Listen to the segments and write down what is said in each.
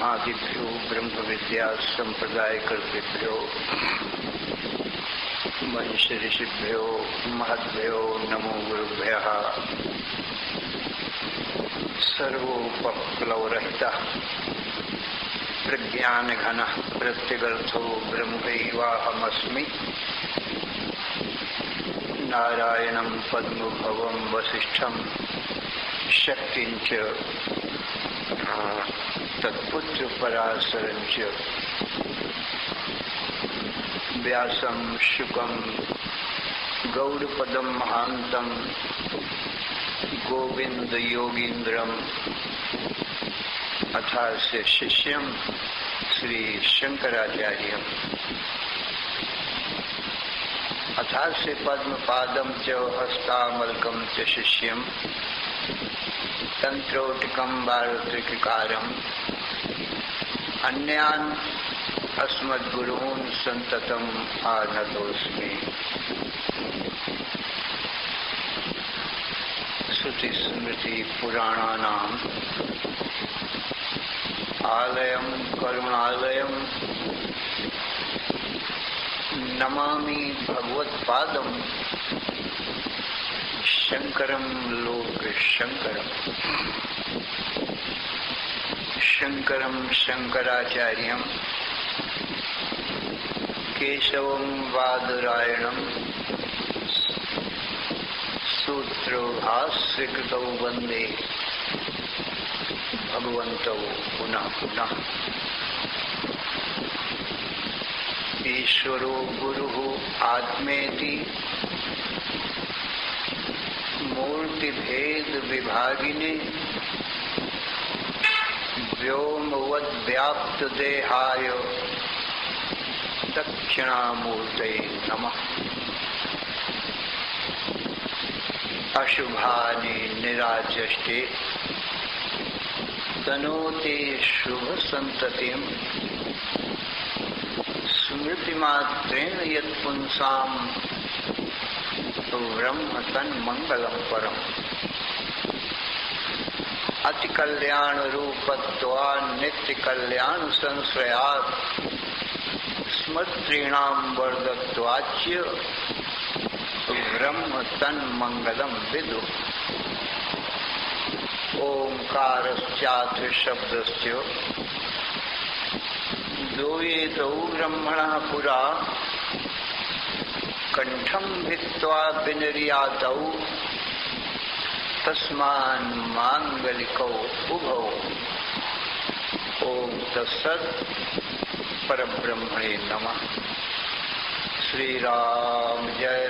आदिभ्यो ब्रह्म विद्या संप्रदाय कर्तृभ्यो वंश ऋषिभ्यो महद्भ्यो नमो गुरुभ्यः। सर्वोपप्लवरहितः प्रज्ञानघनः प्रत्यगर्थो ब्रह्मैवाहमस्मि। नारायणं पद्मभवं वसिष्ठं शक्तिञ्च तत्पुत्र पराशरञ्च व्यासं शुकं गौड़पदं महान्तं गोविंद योगीन्द्रम अथास्य शिष्यं श्री शंकराचार्यम् अथास्य पद्मपादं च हस्तामलकं च शिष्यं तंत्रोटिकं वारुत्रिकारम् अन्यान् अस्मद्गुरून् सन्ततम् आनतोऽस्मि। श्रुति स्मृति पुराणानाम् आलयं करुणालयं नमामि भगवत्पादं शंकरं लोकशंकरम्। शंकरं शंकराचार्यं केशवं वादरायणं सूत्रभाष्यकृतौ वन्दे भगवन्तौ पुनः पुनः। ईश्वरो गुरुः आत्मेति मूर्तिभेद विभागिने व्योमवद्व्याप्त देहाय दक्षिणामूर्तये नमः। अशुभानि निराजष्टे तनोते शुभ संततिं स्मृतिमात्रेण यत्पुंसां ब्रह्म तन्मंगलं परम्। अति कल्याण रूपत्वान् नित्य कल्याण संश्रयात् स्मृतीणां वर्धत्वाच्च ब्रह्म तन्मंगलं विदु। ओंकारश्चात्र शब्दस्य द्वैतौ ब्रह्मणः पुरा कंठं भित्त्वा विनिर्यातौ तस्मान् मांगलिकौ उभौ। ओम तत्सत् परब्रह्मणे नमः। श्री राम जय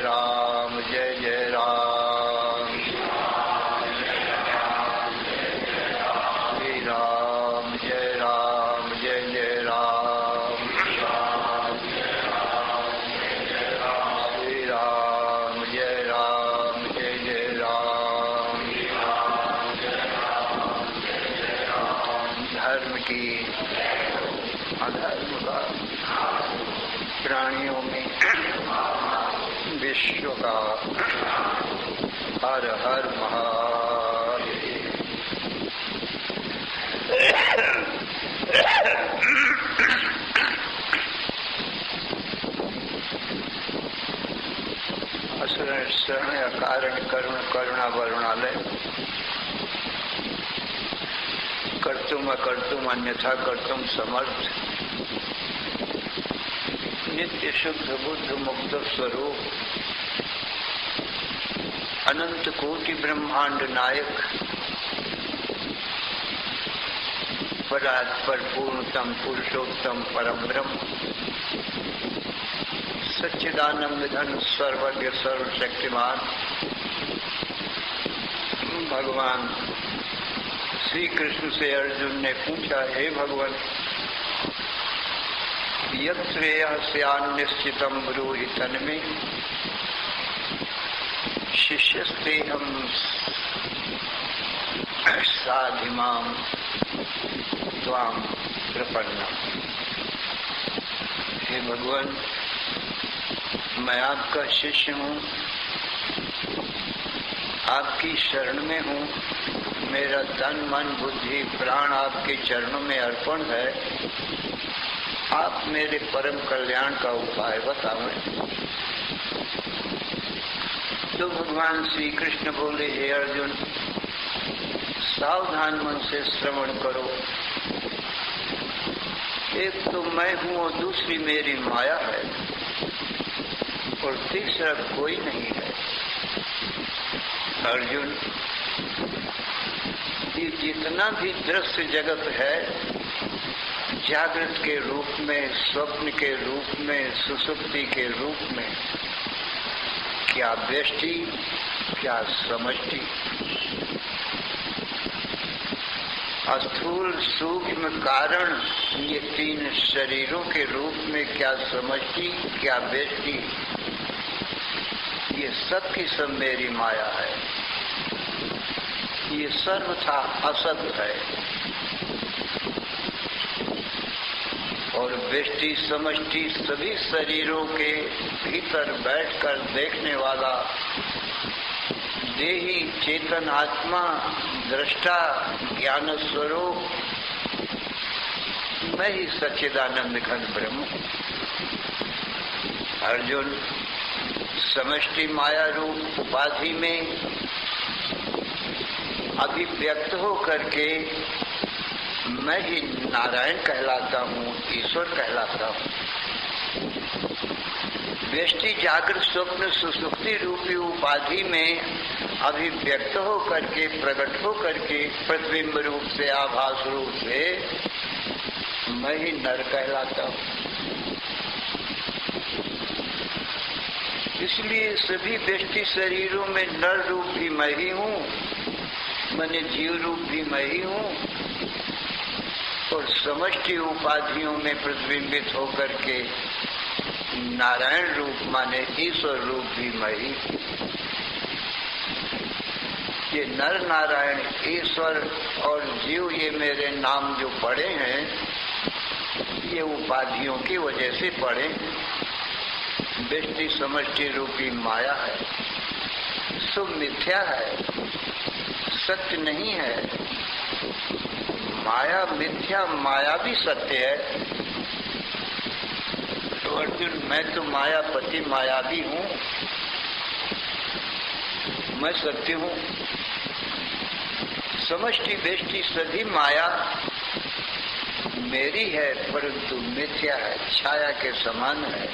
जय राम। श्री राम जय जय राम। श्री राम जय जय राम। धर्म की अधर्म का प्राणियों में विश्व का हर हर महादेव। शरण कारण करुण करुणा वरुणालय कर्तुम अकर्तुम अन्यथा कर्तुम समर्थ नित्य शुद्ध बुद्ध मुक्त स्वरूप अनंत कोटि ब्रह्मांड नायक परात्पर पूर्णतम पुरुषोत्तम परम ब्रह्म सच्चिदानंद घन सर्वज्ञ सर्वशक्तिमान भगवान श्री कृष्ण से अर्जुन ने पूछा, हे भगवान यत्रेयस्यान्निश्चितं ब्रूहि तन्मे शिष्यस्तेऽहं साधिमां त्वां प्रपन्नम्। हे भगवान मैं आपका शिष्य हूँ, आपकी शरण में हूँ, मेरा तन मन बुद्धि प्राण आपके चरणों में अर्पण है। आप मेरे परम कल्याण का उपाय बताएं। तो भगवान श्री कृष्ण बोले, हे अर्जुन, सावधान मन से श्रवण करो। एक तो मैं हूं और दूसरी मेरी माया है और तीसरा कोई नहीं है। अर्जुन, ये जितना भी दृश्य जगत है, जागृत के रूप में, स्वप्न के रूप में, सुसुप्ति के रूप में, क्या व्यष्टि क्या समष्टि, स्थूल सूक्ष्म कारण, ये तीन शरीरों के रूप में क्या समष्टि क्या व्यष्टि, ये सब की सब मेरी माया है। ये सर्वथा असत है और व्यष्टि समष्टि सभी शरीरों के भीतर बैठकर देखने वाला देही चेतन आत्मा दृष्टा ज्ञान स्वरूप मैं ही सच्चिदानंद घन ब्रह्म हूँ। अर्जुन, समष्टि माया रूप उपाधि में अभिव्यक्त हो करके मैं ही नारायण कहलाता हूँ, ईश्वर कहलाता हूँ। व्यष्टि जागृत स्वप्न सुसुप्ति रूपी उपाधि में अभिव्यक्त हो करके, प्रकट हो करके, प्रतिबिंब रूप से, आभास रूप से मैं ही नर कहलाता हूँ। इसलिए सभी व्यष्टि शरीरों में नर रूप भी मैं ही हूँ, मैंने जीव रूप भी मैं ही हूँ और समष्टि उपाधियों में प्रतिबिंबित होकर के नारायण रूप माने ईश्वर रूप भी मैं ही। ये नर नारायण ईश्वर और जीव ये मेरे नाम जो पड़े हैं, ये उपाधियों की वजह से पड़े। व्यष्टि समष्टि रूपी माया है, सब मिथ्या है, सत्य नहीं है। माया मिथ्या, माया भी सत्य है। तो अर्जुन, मैं तो मायापति मायावी हूँ, मैं सत्य हूँ। समष्टि व्यष्टि सभी माया मेरी है, परंतु मिथ्या है, छाया के समान है,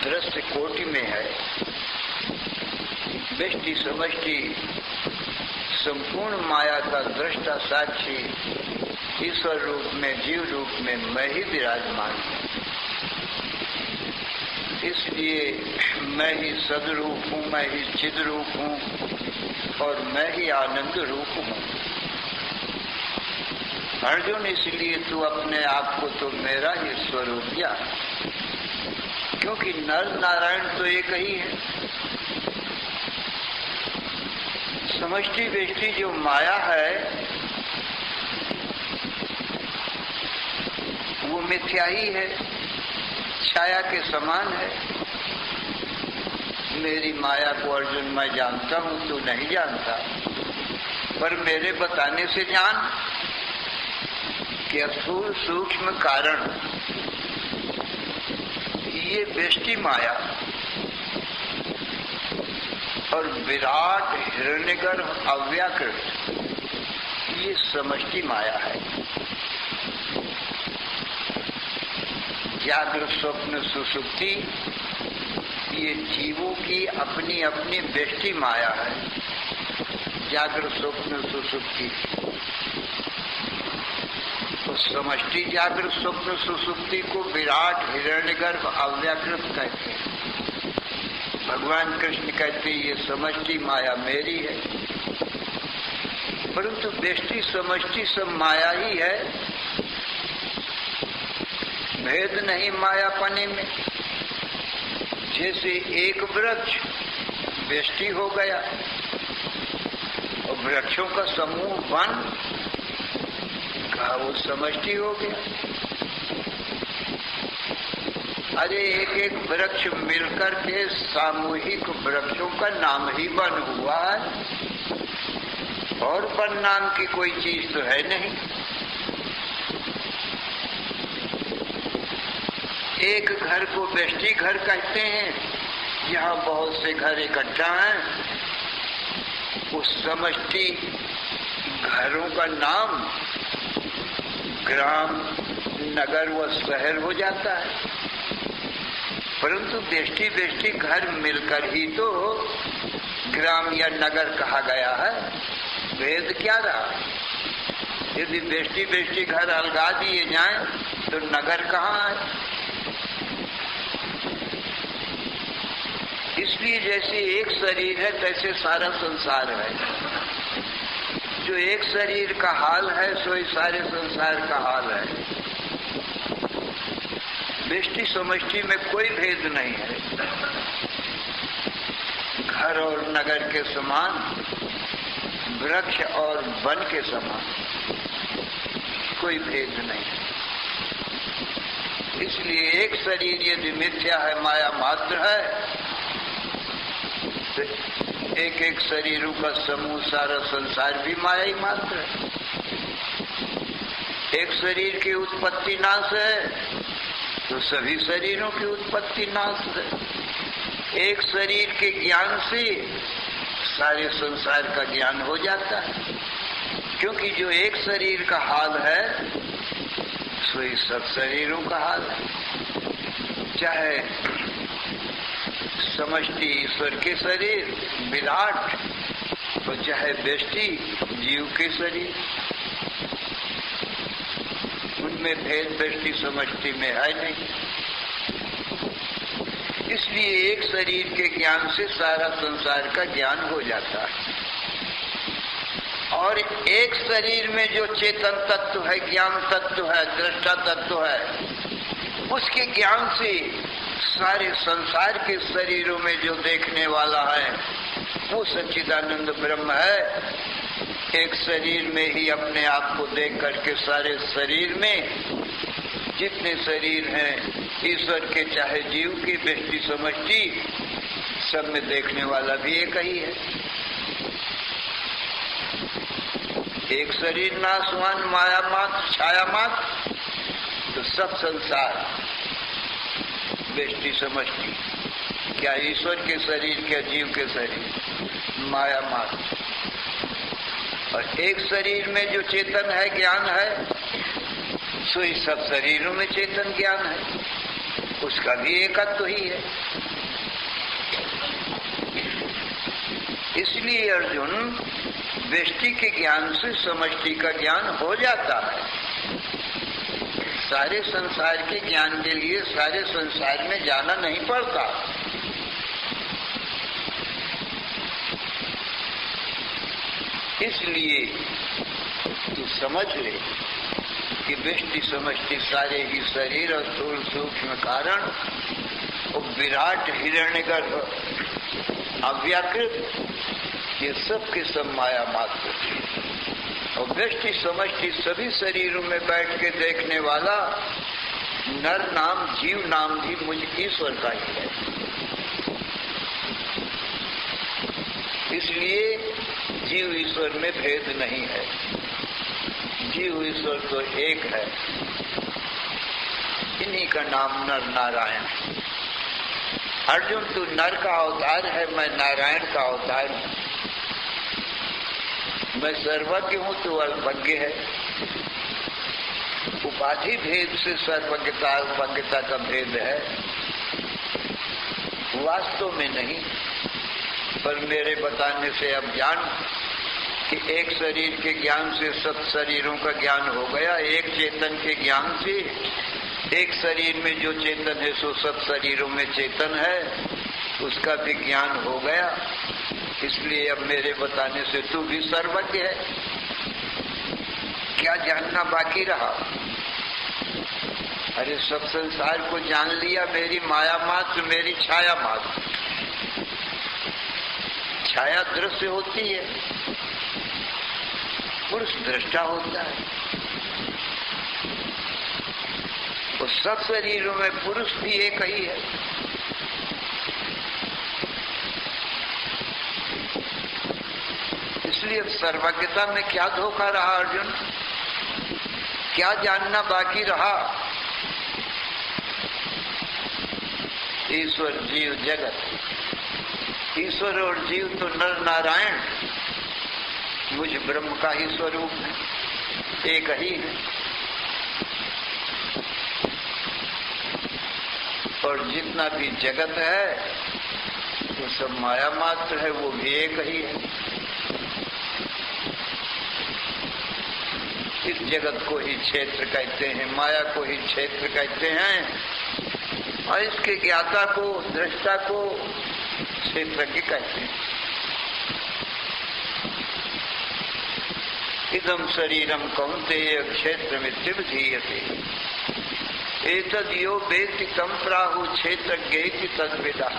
दृश्य कोटि में है। व्यष्टि समष्टि संपूर्ण माया का दृष्टा साक्षी ईश्वर रूप में, जीव रूप में मैं ही विराजमान हूँ। इसलिए मैं ही सदरूप हूँ, मैं ही चिद रूप हूँ और मैं ही आनंद रूप हूँ। अर्जुन, इसलिए तू अपने आप को तो मेरा ही स्वरूप जान, क्योंकि नर नारायण तो एक ही है। समष्टि व्यष्टि जो माया है वो मिथ्या ही है, छाया के समान है। मेरी माया को अर्जुन मैं जानता हूँ, तू नहीं जानता, पर मेरे बताने से जान कि स्थूल सूक्ष्म कारण ये व्यष्टि माया और विराट हिरण्यगर्भ अव्याकृत ये समष्टि माया है। जागृत स्वप्न सुसुप्ति ये जीवों की अपनी अपनी व्यष्टि माया है। जागृत स्वप्न सुसुप्ति तो समष्टि जागृत स्वप्न सुसुप्ति को विराट हिरण्यगर्भ अव्याकृत कहते हैं। भगवान कृष्ण कहते ये समष्टि माया मेरी है, परंतु व्यष्टि समष्टि सब माया ही है, भेद नहीं मायापने में। जैसे एक वृक्ष व्यष्टि हो गया और वृक्षों का समूह वन का वो समष्टि हो गया। अरे एक एक वृक्ष मिलकर के सामूहिक वृक्षों का नाम ही वन हुआ है। और वन नाम की कोई चीज तो है नहीं। एक घर को व्यष्टि घर कहते हैं, यहाँ बहुत से घर इकट्ठा हैं। उस समष्टि घरों का नाम ग्राम, नगर व शहर हो जाता है, परंतु व्यष्टि व्यष्टि घर मिलकर ही तो ग्राम या नगर कहा गया है। भेद क्या रहा? यदि व्यष्टि व्यष्टि घर अलगा दिए जाएं तो नगर कहाँ है? इसलिए जैसे एक शरीर है तैसे सारा संसार है। जो एक शरीर का हाल है सो ही सारे संसार का हाल है। व्यष्टि समष्टि में कोई भेद नहीं है। घर और नगर के समान, वृक्ष और वन के समान कोई भेद नहीं। इसलिए एक शरीर यदि मिथ्या है, माया मात्र है, तो एक एक शरीरों का समूह सारा संसार भी माया ही मात्र है। एक शरीर की उत्पत्ति नाश है तो सभी शरीरों की उत्पत्ति नाश है। एक शरीर के ज्ञान से सारे संसार का ज्ञान हो जाता है, क्योंकि जो एक शरीर का हाल है सो ही सब शरीरों का हाल है। चाहे समष्टि ईश्वर के शरीर विराट, तो चाहे व्यष्टि जीव के शरीर, उनमें भेद व्यष्टि समष्टि में है नहीं। इसलिए एक शरीर के ज्ञान से सारा संसार का ज्ञान हो जाता है। और एक शरीर में जो चेतन तत्व है, ज्ञान तत्व है, दृष्टा तत्व है, उसके ज्ञान से सारे संसार के शरीरों में जो देखने वाला है वो सच्चिदानंद ब्रह्म है। एक शरीर में ही अपने आप को देख करके सारे शरीर में जितने शरीर हैं ईश्वर के चाहे जीव की व्यष्टि समष्टि सब में देखने वाला भी एक ही है। एक शरीर नाशवान, माया मात्र, छाया मात्र, तो सब संसार व्यष्टि समष्टि, क्या ईश्वर के शरीर, क्या जीव के शरीर, माया मात्र। और एक शरीर में जो चेतन है, ज्ञान है, सो इस सब शरीरों में चेतन ज्ञान है, उसका भी एकत्व ही है। इसलिए अर्जुन व्यष्टि के ज्ञान से समष्टि का ज्ञान हो जाता है। सारे संसार के ज्ञान के लिए सारे संसार में जाना नहीं पड़ता। इसलिए तू समझ ले कि व्यष्टि समष्टि सारे ही शरीर और स्थूल सूक्ष्म कारण और विराट हिरण्यगर्भ अव्याकृत, ये सब के सब माया मात्र। और व्यष्टि समष्टि सभी शरीरों में बैठ के देखने वाला नर नाम, जीव नाम भी मुझ ईश्वर का ही है। इसलिए जीव ईश्वर में भेद नहीं है, जीव ईश्वर तो एक है। इन्हीं का नाम नर नारायण। अर्जुन तू नर का अवतार है, मैं नारायण का अवतार हूं। मैं सर्वज्ञ हूं, तू अल्पज्ञ है। उपाधि भेद से सर्वज्ञता अल्पज्ञता का भेद है, वास्तव में नहीं। पर मेरे बताने से अब जान कि एक शरीर के ज्ञान से सब शरीरों का ज्ञान हो गया। एक चेतन के ज्ञान से एक शरीर में जो चेतन है सो सब शरीरों में चेतन है, उसका भी ज्ञान हो गया। इसलिए अब मेरे बताने से तू भी सर्वज्ञ है। क्या जानना बाकी रहा? अरे सब संसार को जान लिया, मेरी माया मात्र, मेरी छाया मात्र। छाया दृश्य होती है, पुरुष दृष्टा होता है। तो सब शरीरों में पुरुष भी एक ही है। इसलिए सर्वज्ञता में क्या धोखा रहा अर्जुन? क्या जानना बाकी रहा? ईश्वर, जीव, जगत। ईश्वर और जीव तो नर नारायण मुझ ब्रह्म का ही स्वरूप है, एक ही है। और जितना भी जगत है वो सब माया मात्र है, वो भी एक ही है। इस जगत को ही क्षेत्र कहते हैं, माया को ही क्षेत्र कहते हैं, और इसके ज्ञाता को, दृष्टा को क्षेत्रज्ञ कहते हैं। इदं शरीरम कौन्तेय क्षेत्रमित्यभिधीयते एतद् यो वेत्ति तं प्राहु क्षेत्रज्ञेति तद्विदः।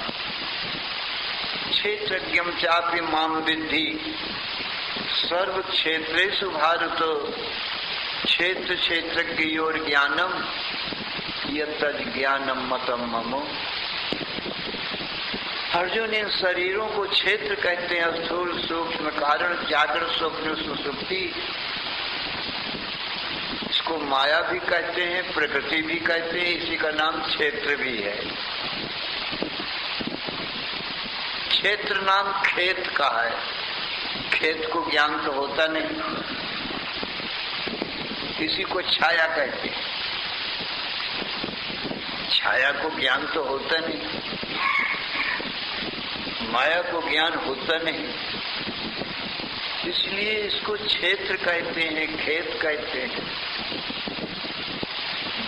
क्षेत्रज्ञं चापि मां विद्धि सर्व क्षेत्रेषु भारत क्षेत्र क्षेत्रज्ञयोर ज्ञानम यत्तद् ज्ञानम मतम मम। अर्जुन, इन शरीरों को क्षेत्र कहते हैं, स्थूल सूक्ष्म कारण जागृत स्वप्न सुषुप्ति। इसको माया भी कहते हैं, प्रकृति भी कहते हैं, इसी का नाम क्षेत्र भी है। क्षेत्र नाम खेत का है, खेत को ज्ञान तो होता नहीं, इसी को छाया कहते हैं। छाया को ज्ञान तो होता नहीं, माया को ज्ञान होता नहीं, इसलिए इसको क्षेत्र कहते हैं, खेत कहते हैं।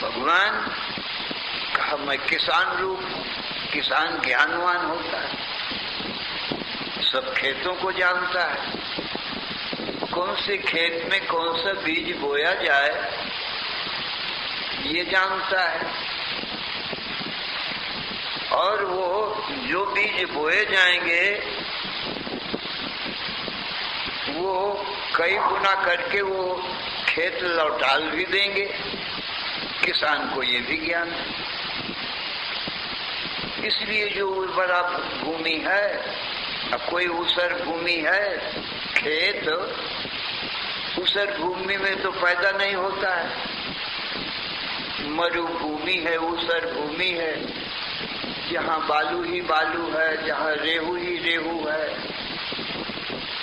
भगवान कहा मैं किसान रूप हूं, किसान ज्ञानवान होता है, सब खेतों को जानता है, कौन से खेत में कौन सा बीज बोया जाए ये जानता है। और वो जो बीज बोए जाएंगे वो कई गुना करके वो खेत लौटाल भी देंगे। किसान को ये भी ज्ञान है। इसलिए जो उर्वरा भूमि है, अब कोई ऊसर भूमि है, खेत ऊसर भूमि में तो पैदा नहीं होता है, मरुभूमि है, ऊसर भूमि है, जहाँ बालू ही बालू है, जहाँ रेहू ही रेहू है,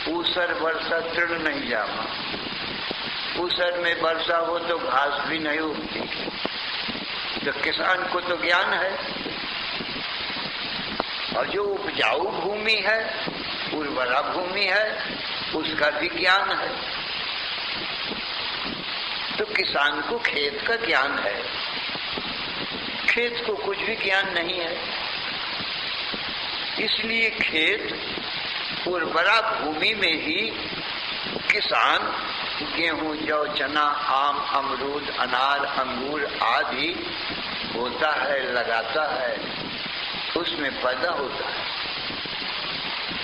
ऊसर वर्षा तृण नहीं जामा। ऊसर में वर्षा हो तो घास भी नहीं उगती। तो किसान को तो ज्ञान है, और जो उपजाऊ भूमि है, उर्वरा भूमि है, उसका भी ज्ञान है। तो किसान को खेत का ज्ञान है, खेत को कुछ भी ज्ञान नहीं है। इसलिए खेत उर्वरा भूमि में ही किसान गेहूं, जौ, चना, आम, अमरूद, अनार, अंगूर आदि होता है, लगाता है, उसमें पैदा होता है।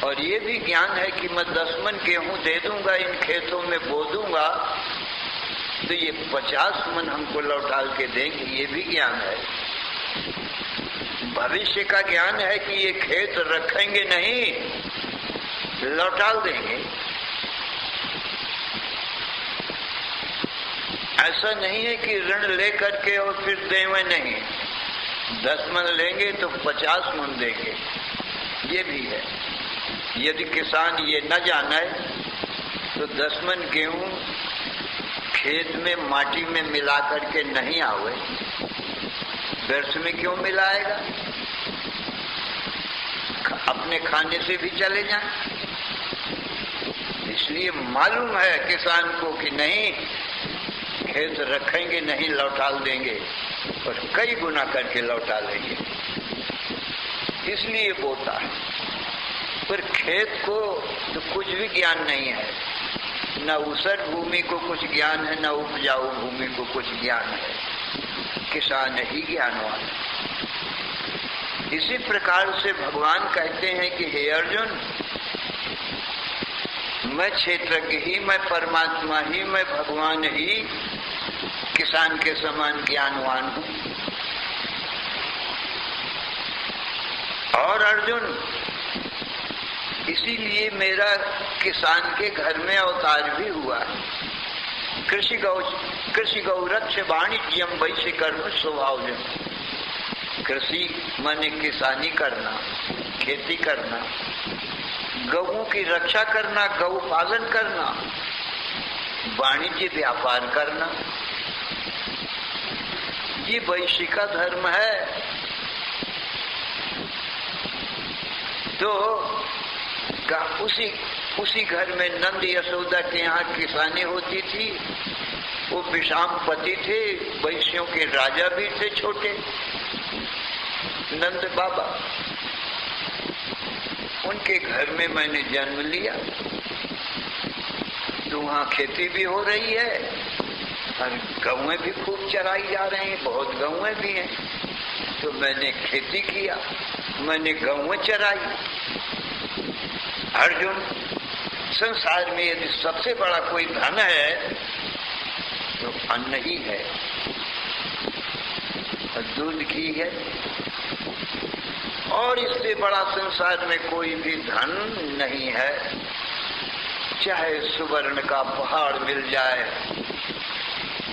और ये भी ज्ञान है कि मैं 10 मन गेहूं दे दूंगा, इन खेतों में बो दूंगा तो ये 50 मन हमको लौटाल के देंगे, ये भी ज्ञान है। भविष्य का ज्ञान है कि ये खेत रखेंगे नहीं, लौटाल देंगे। ऐसा नहीं है कि ऋण ले करके और फिर देवे नहीं, 10 मन लेंगे तो 50 मन देंगे, ये भी है। यदि किसान ये न जाने तो 10 मन गेहूं खेत में माटी में मिला करके नहीं आवे, व्यर्थ में क्यों मिलाएगा, अपने खाने से भी चले जाएं। इसलिए मालूम है किसान को कि नहीं, खेत रखेंगे नहीं, लौटाल देंगे, और कई गुना करके लौटा लेंगे, इसलिए बोता है। पर खेत को तो कुछ भी ज्ञान नहीं है, न ऊसर भूमि को कुछ ज्ञान है, न उपजाऊ भूमि को कुछ ज्ञान है, किसान ही ज्ञानवान है। इसी प्रकार से भगवान कहते हैं कि हे अर्जुन, मैं क्षेत्रज्ञ ही, मैं परमात्मा ही, मैं भगवान ही किसान के समान ज्ञानवान हूं। और अर्जुन, इसीलिए मेरा किसान के घर में अवतार भी हुआ है। कृषि गौरक्ष वाणिज्यम वैश्य कर्म स्वभाव। कृषि माने किसानी करना, खेती करना, गऊ की रक्षा करना, गौ पालन करना, वाणिज्य व्यापार करना, ये वैश्य का धर्म है। तो उसी घर में नंद यशोदा के यहाँ किसानी होती थी। वो विषाम पति थे, वैश्यों के राजा भी थे छोटे, नंद बाबा। उनके घर में मैंने जन्म लिया। तो वहाँ खेती भी हो रही है और गौएं भी खूब चराई जा रही हैं, बहुत गौएं भी हैं। तो मैंने खेती किया, मैंने गौएं चराई। अर्जुन, संसार में यदि सबसे बड़ा कोई धन है तो अन्न ही है और दूध घी है, और इससे बड़ा संसार में कोई भी धन नहीं है। चाहे सुवर्ण का पहाड़ मिल जाए,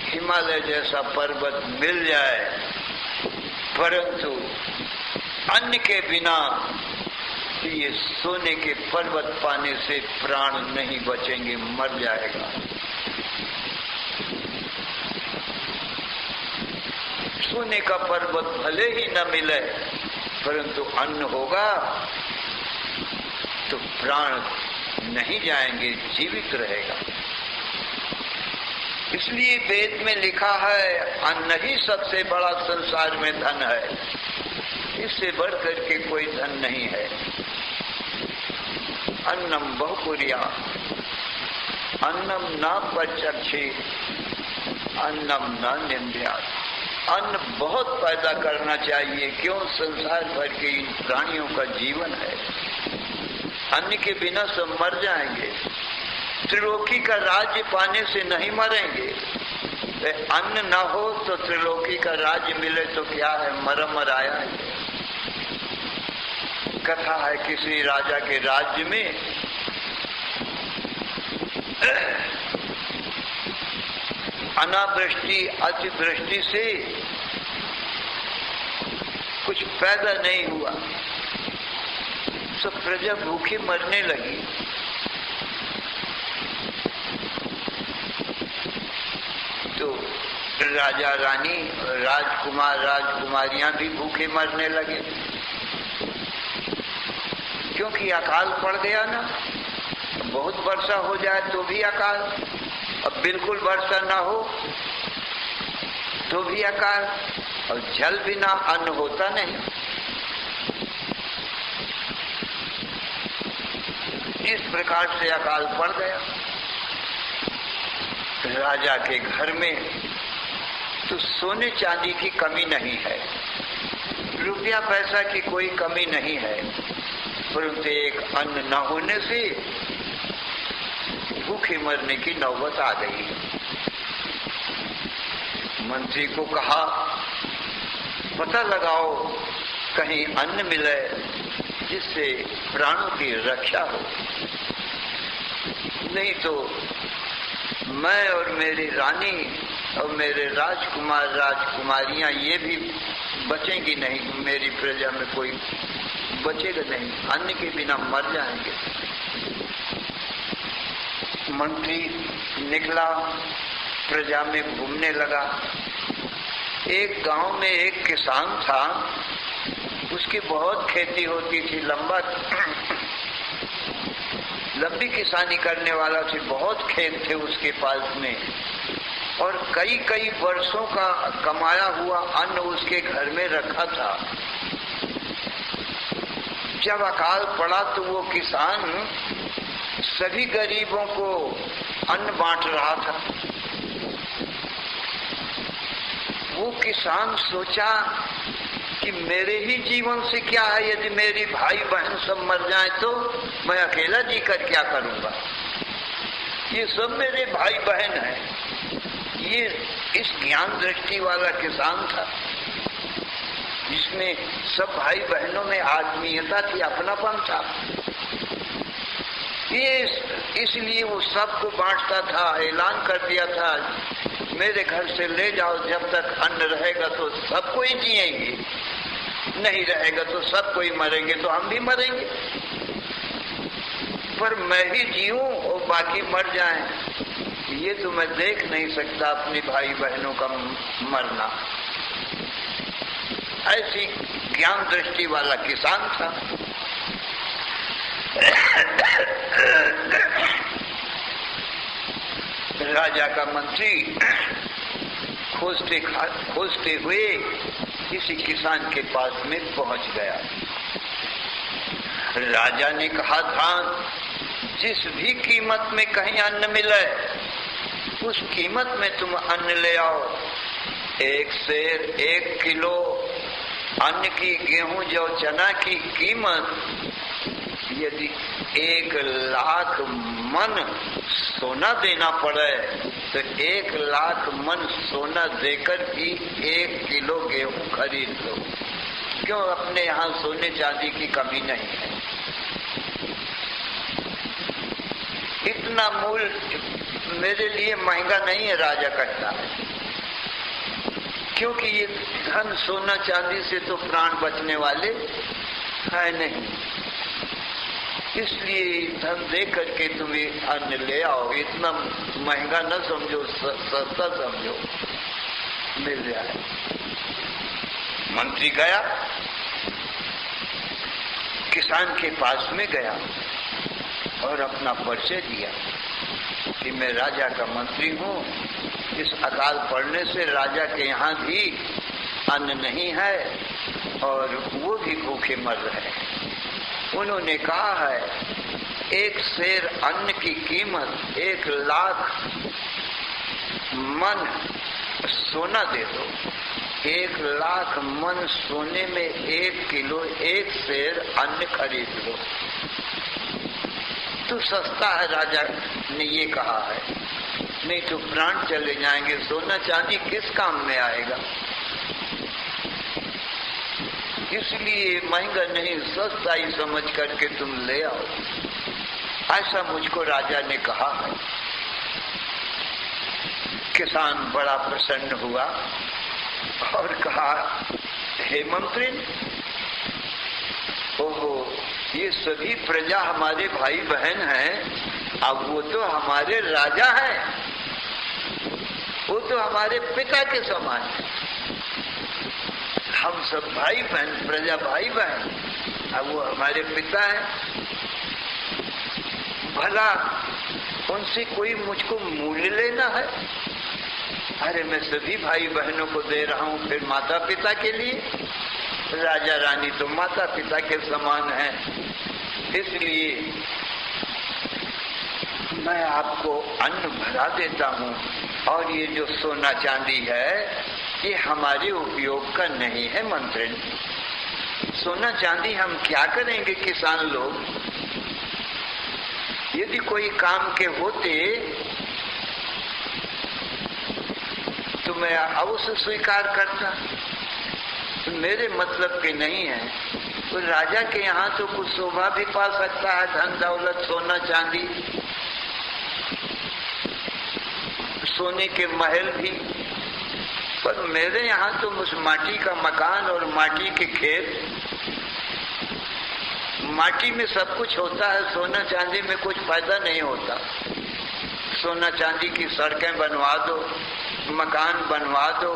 हिमालय जैसा पर्वत मिल जाए, परंतु अन्न के बिना ये सोने के पर्वत पाने से प्राण नहीं बचेंगे, मर जाएगा। सोने का पर्वत भले ही न मिले, परंतु अन्न होगा तो प्राण नहीं जाएंगे, जीवित रहेगा। इसलिए वेद में लिखा है अन्न ही सबसे बड़ा संसार में धन है, इससे बढ़कर के कोई धन नहीं है। अन्नम बहुपुरिया अन्नम न पचक्षे अन्नम न निंद्यात्। अन्न बहुत पैदा करना चाहिए, क्यों? संसार भर के इन प्राणियों का जीवन है। अन्न के बिना सब मर जाएंगे। त्रिलोकी का राज्य पाने से नहीं मरेंगे। अन्न न हो तो त्रिलोकी का राज्य मिले तो क्या है, मराया है। कथा है किसी राजा के राज्य में अनावृष्टि अतिवृष्टि से कुछ पैदा नहीं हुआ, सब प्रजा भूखी मरने लगी। तो राजा रानी, राजकुमार राजकुमारियां भी भूखे मरने लगे, क्योंकि अकाल पड़ गया ना। बहुत वर्षा हो जाए तो भी अकाल, अब बिल्कुल वर्षा ना हो तो भी अकाल, और जल बिना अन्न होता नहीं। इस प्रकार से अकाल पड़ गया। राजा के घर में तो सोने चांदी की कमी नहीं है, रुपया पैसा की कोई कमी नहीं है, परंतु एक अन्न न होने से भूखे मरने की नौबत आ गई। मंत्री को कहा पता लगाओ कहीं अन्न मिले जिससे प्राणों की रक्षा हो, नहीं तो मैं और मेरी रानी और मेरे राजकुमार राजकुमारियां ये भी बचेंगी नहीं, मेरी प्रजा में कोई बचेगा नहीं, अन्न के बिना मर जाएंगे। मंत्री निकला, प्रजा में घूमने लगा। एक गांव में एक किसान था, उसकी बहुत खेती होती थी, लंबी किसानी करने वाला थी, बहुत खेत थे उसके पास में, और कई कई वर्षों का कमाया हुआ अन्न उसके घर में रखा था। जब अकाल पड़ा तो वो किसान सभी गरीबों को अन्न बांट रहा था। वो किसान सोचा कि मेरे ही जीवन से क्या है, यदि मेरी भाई बहन सब मर जाए तो मैं अकेला जीकर क्या करूंगा। ये सब मेरे भाई बहन हैं। ये इस ज्ञान दृष्टि वाला किसान था, जिसमें सब भाई बहनों में आत्मीयता थी, अपनापन था। ये इसलिए वो सबको बांटता था, ऐलान कर दिया था मेरे घर से ले जाओ, जब तक अन्न रहेगा तो सब कोई जिएंगे, नहीं रहेगा तो सब कोई मरेंगे, तो हम भी मरेंगे, पर मैं ही जीऊं और बाकी मर जाएं, ये तो मैं देख नहीं सकता अपने भाई बहनों का मरना। ऐसी ज्ञान दृष्टि वाला किसान था। राजा का मंत्री खोजते हुए किसी किसान के पास में पहुंच गया। राजा ने कहा था जिस भी कीमत में कहीं अन्न मिले उस कीमत में तुम अन्न ले आओ। 1 सेर 1 किलो अन्न की, गेहूं जौ चना की कीमत यदि 1 लाख मन सोना देना पड़े तो 1 लाख मन सोना देकर भी 1 किलो गेहूं खरीद लो। क्यों? अपने यहाँ सोने चांदी की कमी नहीं है। इतना मूल्य मेरे लिए महंगा नहीं है, राजा कहता है, क्योंकि ये धन सोना चांदी से तो प्राण बचने वाले है नहीं, इसलिए धन दे करके तुम्हें अन्न ले आओ। इतना महंगा न समझो, सस्ता समझो, मिल जाए। मंत्री गया, किसान के पास में गया और अपना परिचय दिया कि मैं राजा का मंत्री हूँ। इस अकाल पड़ने से राजा के यहाँ भी अन्न नहीं है और वो भी भूखे मर रहे हैं। उन्होंने कहा है 1 सेर अन्न की कीमत 1 लाख मन सोना दे दो। 1 लाख मन सोने में 1 किलो 1 सेर अन्न खरीद लो तो सस्ता है। राजा ने ये कहा है, नहीं तो प्राण चले जाएंगे, सोना चांदी किस काम में आएगा। इसलिए महंगा नहीं, सस्ता ही समझ करके तुम ले आओ, ऐसा मुझको राजा ने कहा है। किसान बड़ा प्रसन्न हुआ और कहा, हे मंत्री, ओहो, ये सभी प्रजा हमारे भाई बहन हैं, अब वो तो हमारे राजा हैं, वो तो हमारे पिता के समान है। हम सब भाई बहन, प्रजा भाई बहन, अब वो हमारे पिता हैं। भला उनसे कोई मुझको मूल्य लेना है? अरे मैं सभी भाई बहनों को दे रहा हूँ, फिर माता पिता के लिए? राजा रानी तो माता पिता के समान है, इसलिए मैं आपको अन्न भरा देता हूँ और ये जो सोना चांदी है ये हमारे उपयोग का नहीं है। मंत्री, सोना चांदी हम क्या करेंगे किसान लोग? यदि कोई काम के होते तो मैं अवश्य स्वीकार करता, तो मेरे मतलब के नहीं है। तो राजा के यहाँ तो कुछ शोभा भी पा सकता है, धन दौलत, सोना चांदी, सोने के महल भी, पर मेरे यहाँ तो उस माटी का मकान और माटी के खेत, माटी में सब कुछ होता है, सोना चांदी में कुछ फायदा नहीं होता। सोना चांदी की सड़कें बनवा दो, मकान बनवा दो,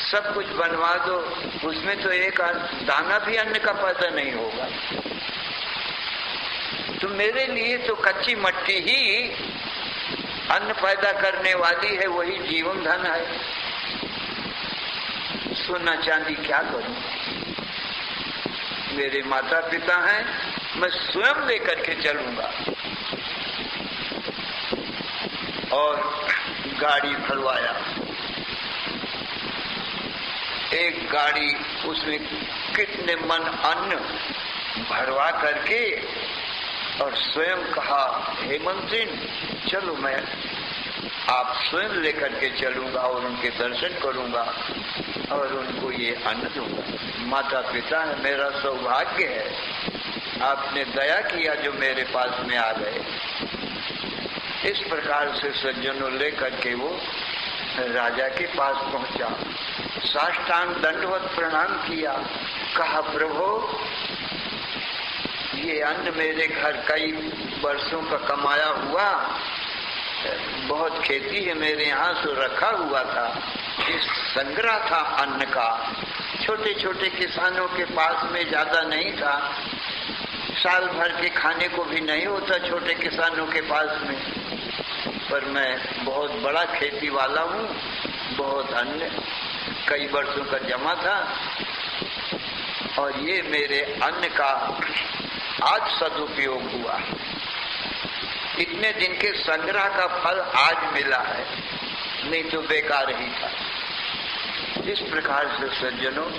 सब कुछ बनवा दो, उसमें तो एक दाना भी अन्न का पैदा नहीं होगा। तो मेरे लिए तो कच्ची मट्टी ही अन्न पैदा करने वाली है, वही जीवन धन है। सोना चांदी क्या करूं? मेरे माता पिता हैं, मैं स्वयं लेकर के चलूंगा। और गाड़ी भरवाया, एक गाड़ी, उसमें कितने मन अन्न भरवा करके और स्वयं कहा, हे मंत्री, चलो मैं आप स्वयं लेकर के चलूंगा और उनके दर्शन करूंगा और उनको ये अन्न दूंगा। माता पिता है, मेरा सौभाग्य है आपने दया किया जो मेरे पास में आ गए। इस प्रकार से सज्जनों लेकर के वो राजा के पास पहुंचा, साष्टांग दंडवत प्रणाम किया, कहा प्रभु ये अन्न मेरे घर कई वर्षों का कमाया हुआ, बहुत खेती है मेरे यहाँ से रखा हुआ था, इस संग्रह था अन्न का, छोटे छोटे किसानों के पास में ज्यादा नहीं था, साल भर के खाने को भी नहीं होता छोटे किसानों के पास में, पर मैं बहुत बड़ा खेती वाला हूँ, बहुत अन्न कई वर्षों का जमा था और ये मेरे अन्न का आज सदुपयोग हुआ, इतने दिन के संग्रह का फल आज मिला है, नहीं तो बेकार ही था। इस प्रकार से सज्जनों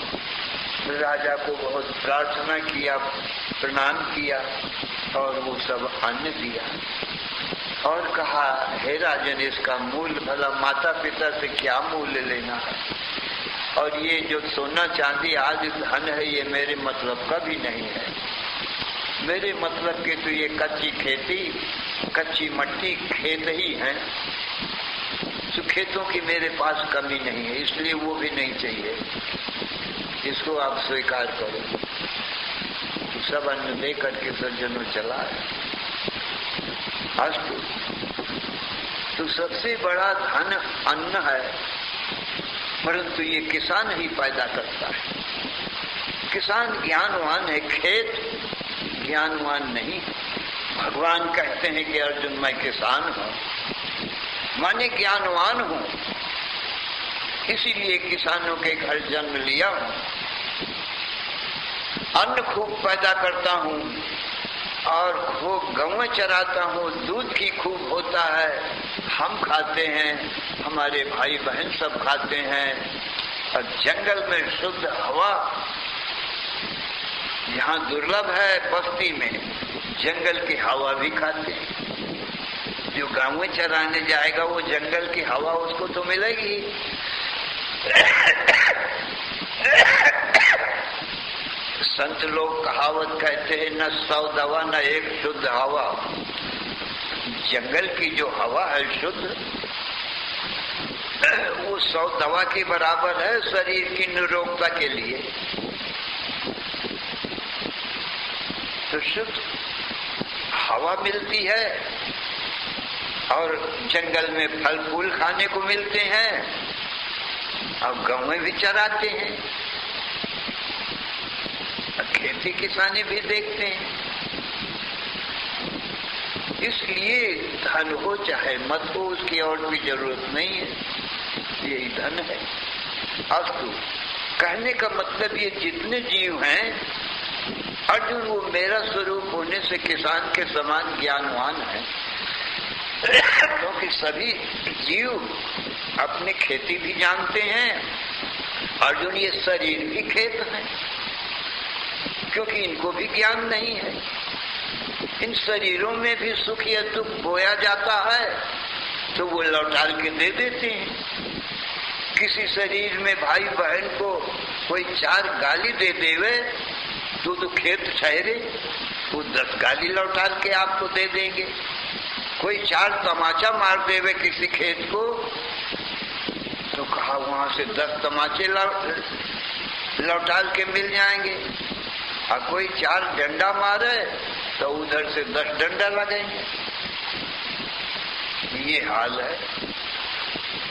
राजा को बहुत प्रार्थना किया, प्रणाम किया और वो सब अन्न दिया और कहा हे राजन इसका मूल्य भला माता पिता से क्या मूल्य लेना है, और ये जो सोना चांदी आज धन है ये मेरे मतलब का भी नहीं है, मेरे मतलब के तो ये कच्ची खेती कच्ची मट्टी खेत ही है, तो खेतों की मेरे पास कमी नहीं है, इसलिए वो भी नहीं चाहिए, इसको आप स्वीकार करो। सब अन्न दे करके सज्जनों चला है। अस्तु, तो सबसे बड़ा धन अन्न है, परंतु ये किसान ही पैदा करता है। किसान ज्ञानवान है, खेत ज्ञानवान नहीं। भगवान कहते हैं कि अर्जुन मैं किसान हूँ, माने ज्ञानवान हूँ, इसीलिए किसानों के घर जन्म लिया हूँ, अन्न खूब पैदा करता हूँ और खूब गौएं चराता हूँ, दूध की खूब होता है, हम खाते हैं, हमारे भाई बहन सब खाते हैं, और जंगल में शुद्ध हवा यहाँ दुर्लभ है, बस्ती में जंगल की हवा भी खाते हैं। जो गाँव चराने जाएगा वो जंगल की हवा उसको तो मिलेगी। संत लोग कहावत कहते हैं न 100 दवा न एक शुद्ध हवा। जंगल की जो हवा है शुद्ध, वो 100 दवा के बराबर है शरीर की निरोगता के लिए। तो शुद्ध हवा मिलती है और जंगल में फल फूल खाने को मिलते हैं और गाँव भी चराते हैं, खेती किसानी भी देखते हैं। इसलिए धन हो चाहे मत हो उसकी और भी जरूरत नहीं है, यही धन है। अस्तु, कहने का मतलब ये जितने जीव हैं अर्जुन वो मेरा स्वरूप होने से किसान के समान ज्ञानवान है, क्योंकि सभी जीव अपनी खेती भी जानते हैं। अर्जुन ये शरीर भी खेत है, क्योंकि इनको भी ज्ञान नहीं है। इन शरीरों में भी सुख या दुख बोया जाता है तो वो लौटा के दे देते हैं। किसी शरीर में भाई बहन को कोई 4 गाली दे देवे तो खेत ठहरे, वो 10 गाली लौटा के आपको दे देंगे। कोई 4 तमाचा मार देवे किसी खेत को तो कहा वहां से 10 तमाचे लौटा के मिल जाएंगे, और कोई 4 डंडा मारे तो उधर से 10 डंडा लगेंगे। ये हाल है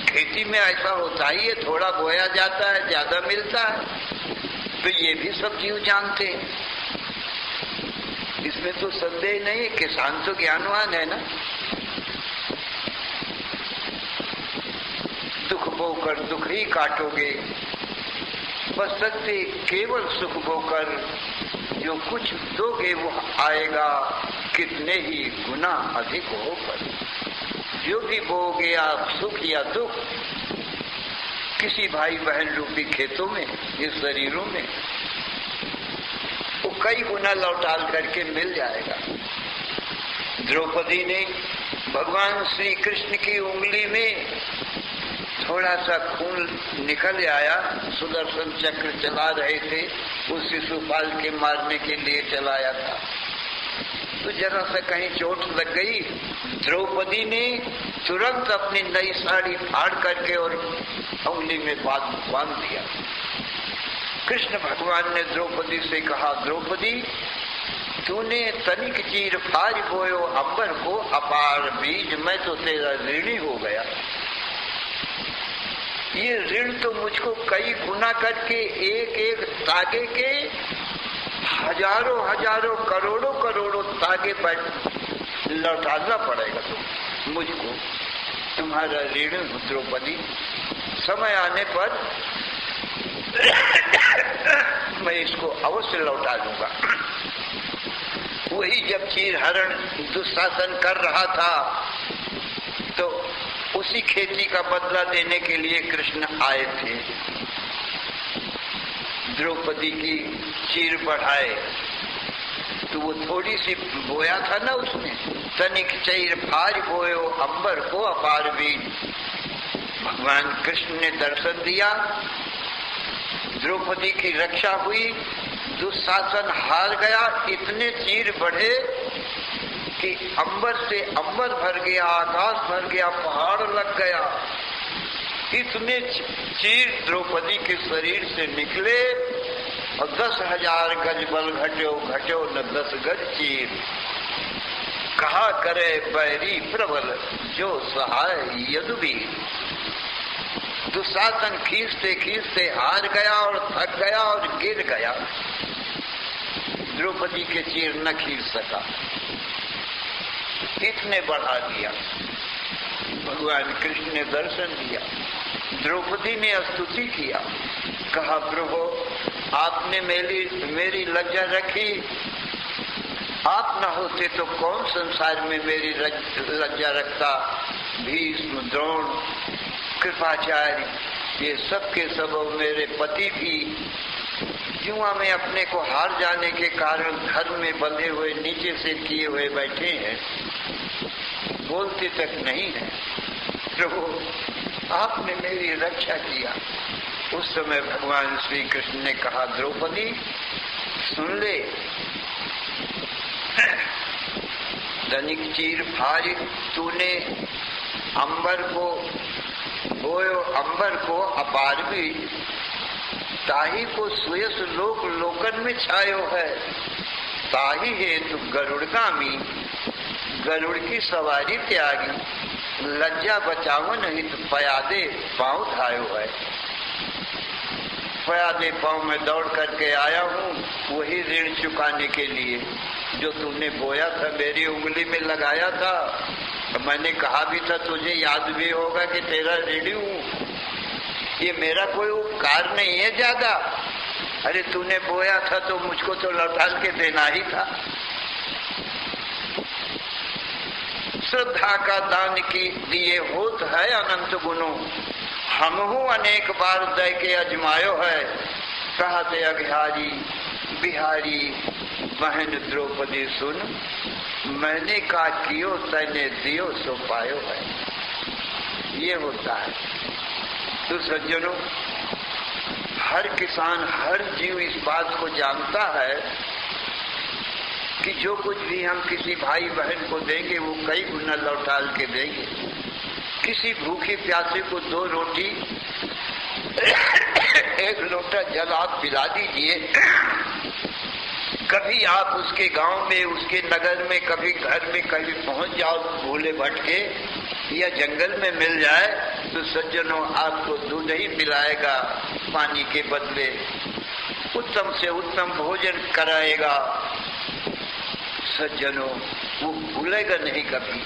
खेती में, ऐसा होता ही है, थोड़ा बोया जाता है ज्यादा मिलता है, तो ये भी सब जीव जानते हैं, इसमें तो संदेह नहीं है। किसान तो ज्ञानवान है ना, दुख बोकर दुख ही काटोगे, बस सकते केवल सुख बोकर जो कुछ दोगे वो आएगा कितने ही गुना अधिक होकर। जो भी बोगे आप सुख या दुख किसी भाई बहन रूपी खेतों में, इस शरीरों में, वो कई गुना लौटाल करके मिल जाएगा। द्रौपदी ने भगवान श्री कृष्ण की उंगली में थोड़ा सा खून निकल आया, सुदर्शन चक्र चला रहे थे, उस शिशुपाल के मारने के लिए चलाया था। तो जरा से कहीं चोट लग गई। द्रौपदी ने तुरंत अपनी नई साड़ी फाड़ करके और उंगली में बांध दिया। कृष्ण भगवान ने द्रौपदी से कहा, द्रौपदी तूने तनिक चीर फाड़ बोयो अंबर को अपार बीज, मैं तो तेरा ऋणी हो गया। ये ऋण तो मुझको कई गुना करके एक एक तागे के हजारों हजारों करोड़ों करोड़ों तागे लौटाना पड़ेगा तुम मुझको, तुम्हारा ऋण द्रौपदी। समय आने पर मैं इसको अवश्य लौटा दूंगा। वही जब चीरहरण दुशासन कर रहा था तो उसी खेती का बदला देने के लिए कृष्ण आए थे। द्रौपदी की चीर बढ़ाए तो वो थोड़ी सी बोया था ना उसने, तनिक चीर फाड़ बोयो अंबर को अपार बीज। भगवान कृष्ण ने दर्शन दिया, द्रौपदी की रक्षा हुई, दुशासन हार गया। इतने चीर बढ़े कि अंबर से अंबर भर गया, आकाश भर गया, पहाड़ लग गया। इतने चीर द्रौपदी के शरीर से निकले और 10,000 गज बल घटो न 10 गज चीर। कहा करे बैरी प्रबल जो सहाय यदुवीर। दुशासन खींचते खींचते हार गया और थक गया और गिर गया। द्रौपदी के चीर न खींच सका, इतने बढ़ा दिया। भगवान कृष्ण ने दर्शन दिया, द्रौपदी ने स्तुति किया, कहा प्रभु आपने मेरी लज्जा रखी, आप न होते तो कौन संसार में मेरी लज्जा रखता। भीष्म, द्रोण, कृपाचार्य, ये सब के सब मेरे पति भी जुआ में अपने को हार जाने के कारण घर में बंधे हुए नीचे से किए हुए बैठे हैं, बोलते तक नहीं है। प्रभु आपने मेरी रक्षा किया। उस समय भगवान श्री कृष्ण ने कहा, द्रौपदी सुन ले, तनिक चीर फाड़ तूने अंबर को बोयो अंबर को अपार भी, ताही को सुयस लोक लोकन में छायो है। ताही हेतु गरुड़गामी, गरुड़ की सवारी त्यागी, लज्जा बचाओ नहीं तो पयादे पांव धायो है। पयादे पांव में दौड़ करके आया हूँ वही ऋण चुकाने के लिए जो तूने बोया था, मेरी उंगली में लगाया था। मैंने कहा भी था, तुझे याद भी होगा कि तेरा ऋणी हूँ, ये मेरा कोई उपकार नहीं है ज्यादा। अरे तूने बोया था तो मुझको तो लौटा के देना ही था। श्रद्धा का दान की दिए होत है अनंत गुणों, हमहू अनेक बार दय के अजमायो है। कहते अघारी बिहारी बहन द्रौपदी सुन, मैंने का कियो तने दियो सो पायो है। ये होता है। तो सज्जनों, हर किसान हर जीव इस बात को जानता है कि जो कुछ भी हम किसी भाई बहन को देंगे वो कई गुना लौटाल के देंगे। किसी भूखी प्यासे को 2 रोटी 1 लोटा जल आप पिला दीजिए। कभी आप उसके गांव में, उसके नगर में, कभी घर में कभी पहुंच जाओ भूले भटके या जंगल में मिल जाए तो सज्जनों आपको दूध ही पिलाएगा, पानी के बदले उत्तम से उत्तम भोजन कराएगा। सज्जनों, वो भूलेगा नहीं कभी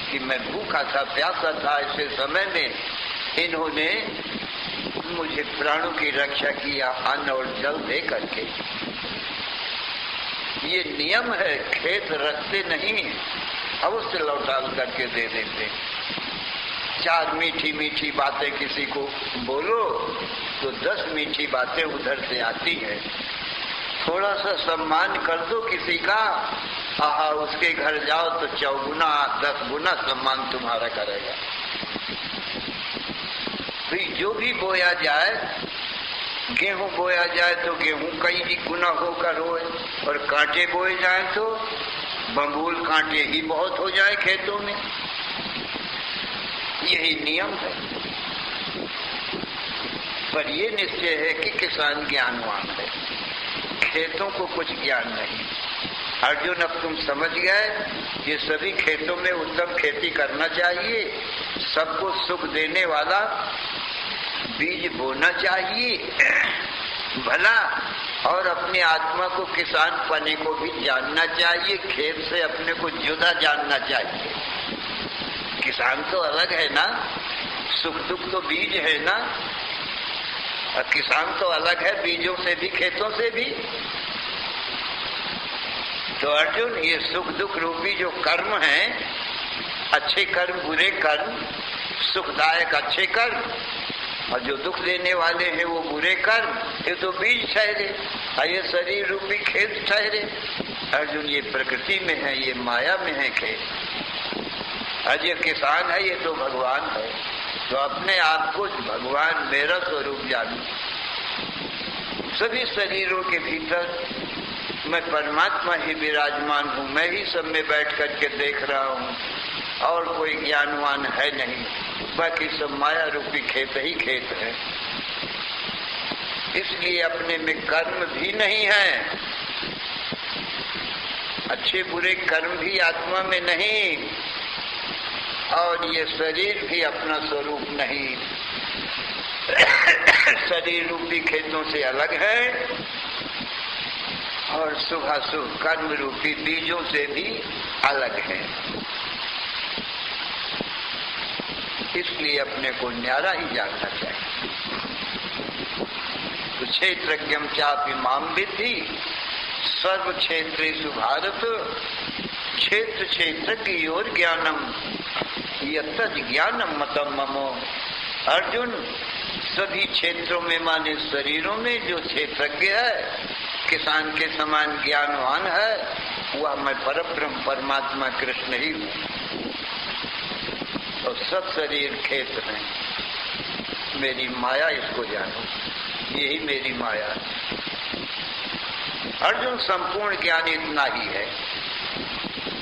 कि मैं भूखा था, प्यासा था, ऐसे समय में इन्होंने मुझे प्राणों की रक्षा किया, अन्न और जल दे करके। ये नियम है, खेत रखते नहीं, अवश्य लौटाल करके दे देते। 4 मीठी मीठी बातें किसी को बोलो तो 10 मीठी बातें उधर से आती है। थोड़ा सा सम्मान कर दो किसी का, आहा, उसके घर जाओ तो 4 गुना 10 गुना सम्मान तुम्हारा करेगा। तो जो भी बोया जाए गेहूं बोया जाए तो गेहूं कई गुना होकर होए, और कांटे बोए जाए तो बंगुल कांटे ही बहुत हो जाए खेतों में। यही नियम है। पर ये निश्चय है कि किसान ज्ञानवान है, खेतों को कुछ ज्ञान नहीं। अर्जुन, अब तुम समझ गए, ये सभी खेतों में उत्तम खेती करना चाहिए, सबको सुख देने वाला बीज बोना चाहिए भला, और अपनी आत्मा को किसान पने को भी जानना चाहिए, खेत से अपने को जुदा जानना चाहिए। किसान तो अलग है ना, सुख दुख तो बीज है ना, और किसान तो अलग है बीजों से भी, खेतों से भी। तो अर्जुन, ये सुख दुख रूपी जो कर्म है, अच्छे कर्म बुरे कर्म, सुखदायक अच्छे कर्म, और जो दुख देने वाले हैं वो बुरे कर्म, ये तो बीज ठहरे, और ये शरीर रूपी खेत ठहरे। अर्जुन, ये प्रकृति में है, ये माया में है खेत। और ये किसान है, ये तो भगवान है। तो अपने आप को भगवान मेरा स्वरूप जानो। सभी शरीरों के भीतर मैं परमात्मा ही विराजमान हूँ, मैं ही सब में बैठ करके देख रहा हूँ, और कोई ज्ञानवान है नहीं, बाकी सब माया रूपी खेत ही खेत है। इसलिए अपने में कर्म भी नहीं है, अच्छे बुरे कर्म भी आत्मा में नहीं, और ये शरीर भी अपना स्वरूप नहीं, शरीर रूपी खेतों से अलग है, और शुभाशुभ कर्म रूपी बीजों से भी अलग है। इसलिए अपने को न्यारा ही जानना चाहिए। तो क्षेत्रज्ञम चापि माम विद्धि सर्व क्षेत्रेषु भारत, क्षेत्र क्षेत्र की ओर ज्ञानम यत्तद् ज्ञानम मतम ममो। अर्जुन, सभी क्षेत्रों में माने शरीरों में जो क्षेत्रज्ञ है, किसान के समान ज्ञानवान है, वह मैं परब्रह्म परमात्मा कृष्ण ही हूँ। और सब शरीर खेत में मेरी माया, इसको जानो, यही मेरी माया है। अर्जुन, संपूर्ण ज्ञान इतना ही है,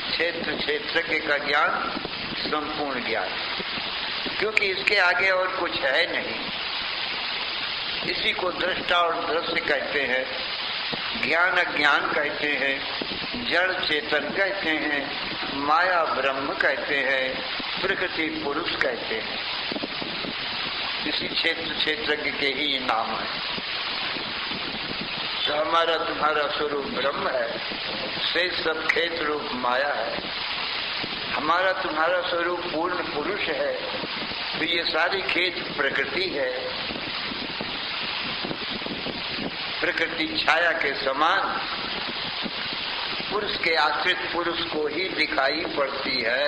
क्षेत्र क्षेत्रज्ञ का ज्ञान संपूर्ण ज्ञान, क्योंकि इसके आगे और कुछ है नहीं। इसी को दृष्टा और दृश्य कहते हैं, ज्ञान अज्ञान कहते हैं, जड़ चेतन कहते हैं, माया ब्रह्म कहते हैं, प्रकृति पुरुष कहते हैं। इसी क्षेत्र क्षेत्रज्ञ के ही नाम है। तो हमारा तुम्हारा स्वरूप ब्रह्म है, से सब खेत रूप माया है। हमारा तुम्हारा स्वरूप पूर्ण पुरुष है, तो ये सारी खेत प्रकृति है। प्रकृति छाया के समान पुरुष के आश्रित पुरुष को ही दिखाई पड़ती है।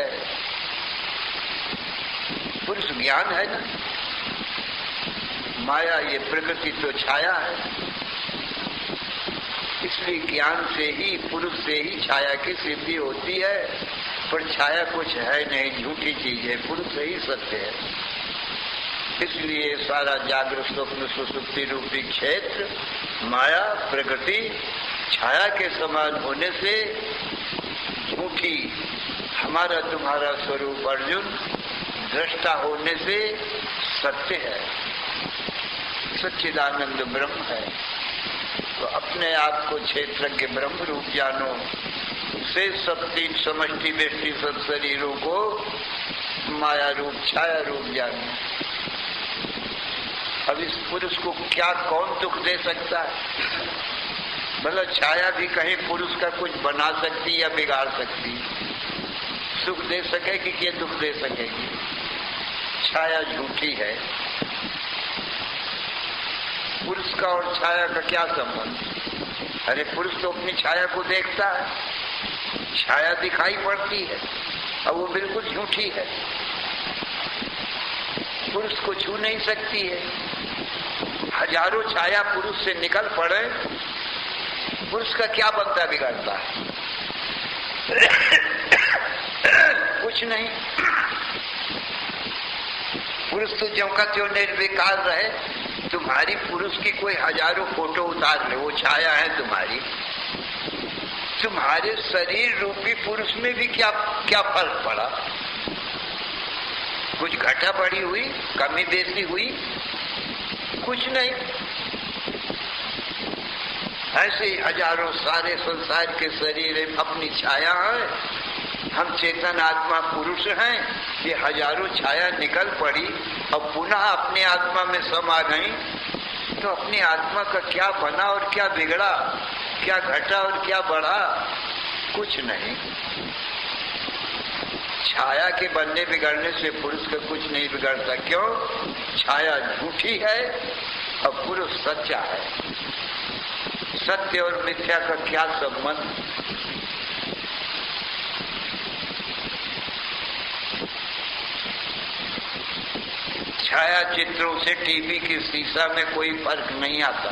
पुरुष ज्ञान है ना, माया ये प्रकृति तो छाया है। इसलिए ज्ञान से ही, पुरुष से ही छाया की सिद्धि होती है, पर छाया कुछ है नहीं, झूठी चीज है, पुरुष से ही सत्य है। इसलिए सारा जागृत स्वप्न सुसुप्ति रूपी क्षेत्र माया प्रकृति छाया के समान होने से झूठी, हमारा तुम्हारा स्वरूप अर्जुन दृष्टा होने से सत्य है, सच्चिदानंद ब्रह्म है। तो अपने आप को क्षेत्रज्ञ ब्रह्म रूप जानो, से सब तीन समष्टि व्यष्टि सब शरीरों को माया रूप छाया रूप जानो। अब इस पुरुष को क्या कौन दुख दे सकता है? मतलब छाया भी कहीं पुरुष का कुछ बना सकती या बिगाड़ सकती, सुख दे सकेगी कि दुख दे सकेगी? छाया झूठी है। पुरुष का और छाया का क्या संबंध? अरे पुरुष तो अपनी छाया को देखता है, छाया दिखाई पड़ती है और वो बिल्कुल झूठी है, पुरुष को छू नहीं सकती है। हजारों छाया पुरुष से निकल पड़े, पुरुष का क्या बनता बिगड़ता है? कुछ नहीं। पुरुष तो ज्यों का त्यों निर्विकार रहे, तुम्हारी पुरुष की कोई हजारों फोटो उतार ले, वो छाया है तुम्हारी। तुम्हारे शरीर रूपी पुरुष में भी क्या क्या फर्क पड़ा? कुछ घटा बढ़ी हुई, कमी बेसी हुई? कुछ नहीं। ऐसे ही हजारों सारे संसार के शरीर अपनी छाया है। हम चेतन आत्मा पुरुष हैं, ये हजारों छाया निकल पड़ी और पुनः अपने आत्मा में समा गई, तो अपनी आत्मा का क्या बना और क्या बिगड़ा, क्या घटा और क्या बढ़ा? कुछ नहीं। छाया के बनने बिगड़ने से पुरुष का कुछ नहीं बिगड़ता। क्यों? छाया झूठी है और पुरुष सच्चा है। सत्य और मिथ्या का क्या संबंध? छाया चित्रों से टीवी की शीशा में कोई फर्क नहीं आता।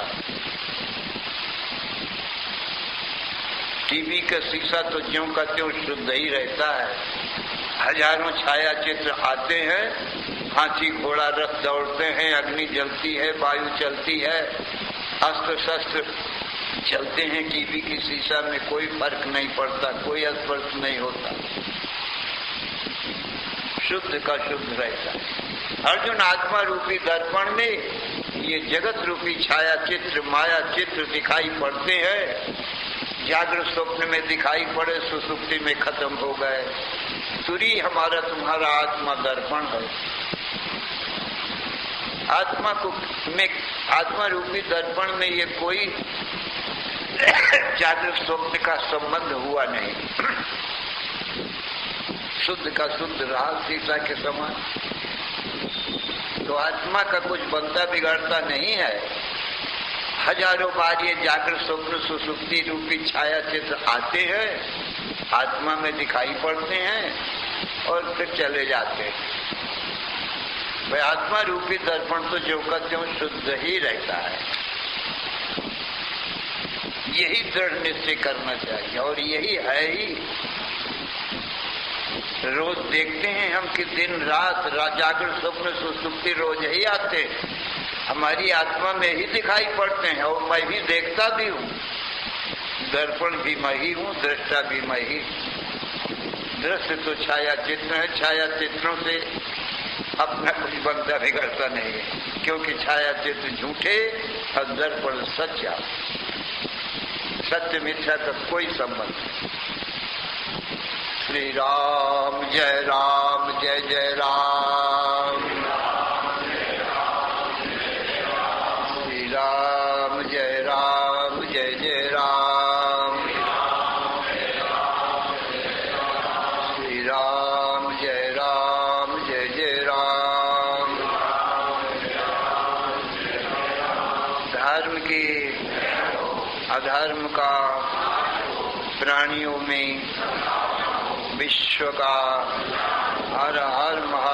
टीवी का शीशा तो ज्यों का त्यों शुद्ध ही रहता है। हजारों छाया चित्र आते हैं, हाथी घोड़ा रथ दौड़ते हैं, अग्नि जलती है, वायु चलती है, अस्त्र शस्त्र चलते हैं। टीवी की शीशा में कोई फर्क नहीं पड़ता, कोई स्पर्श नहीं होता, शुद्ध का शुद्ध रहता है। अर्जुन, आत्मा रूपी दर्पण में ये जगत रूपी छाया चित्र, माया चित्र दिखाई पड़ते हैं। जागृत स्वप्न में दिखाई पड़े, सुसुप्ति में खत्म हो गए। तुरी हमारा तुम्हारा आत्मा दर्पण है। आत्मा रूपी दर्पण में ये कोई जागृत स्वप्न का संबंध हुआ नहीं। शुद्ध का शुद्ध रहा, शीशा के समान। तो आत्मा का कुछ बनता बिगड़ता नहीं है। हजारों बार ये जागृत स्वप्न सुसुप्ति रूपी छाया चित्र आते हैं, आत्मा में दिखाई पड़ते हैं और फिर चले जाते हैं। भाई आत्मा रूपी दर्पण तो जो का त्यों शुद्ध ही रहता है। यही दृढ़ निश्चय करना चाहिए और यही है ही। रोज देखते हैं हम कि दिन रात जागृत स्वप्न सुसुप्ति रोज ही आते हैं, हमारी आत्मा में ही दिखाई पड़ते हैं और मैं भी देखता भी हूँ। दर्पण भी मैं ही हूँ, दृष्टा भी मैं ही। दृश्य तो छाया चित्र है, छाया चित्रों से अपना कुछ बनता बिगड़ता नहीं है, क्योंकि छाया चित्र झूठे और दर्पण सच्चा। सत्य मिथ्या का कोई संबंध नहीं। श्री राम जय राम, जय जय राम। श्री राम जय राम, जय जय राम। श्री राम जय राम, जय जय राम। धर्म के अधर्म का प्राणियों में विश्व का हर हर महादेव।